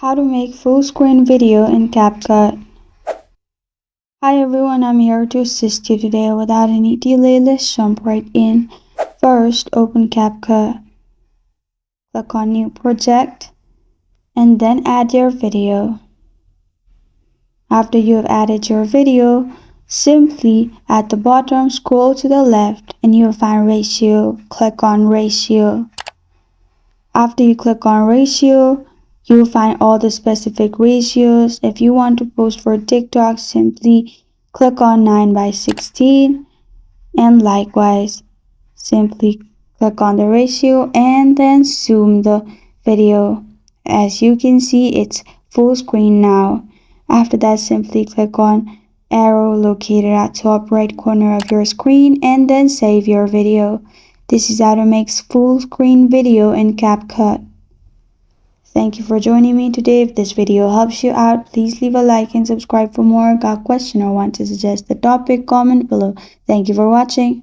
How to make full screen video in CapCut. Hi everyone, I'm here to assist you today. Without any delay, let's jump right in. First, open CapCut. Click on New Project and then add your video. After you have added your video, simply at the bottom scroll to the left and you'll find ratio. Click on ratio. After you click on ratio, you'll find all the specific ratios. If you want to post for TikTok, simply click on 9:16 and likewise simply click on the ratio and then zoom the video. As you can see, it's full screen now. After that, simply click on arrow located at top right corner of your screen and then save your video. This is how to make full screen video in CapCut. Thank you for joining me today. If this video helps you out, please leave a like and subscribe for more. Got a question or want to suggest the topic? Comment below. Thank you for watching.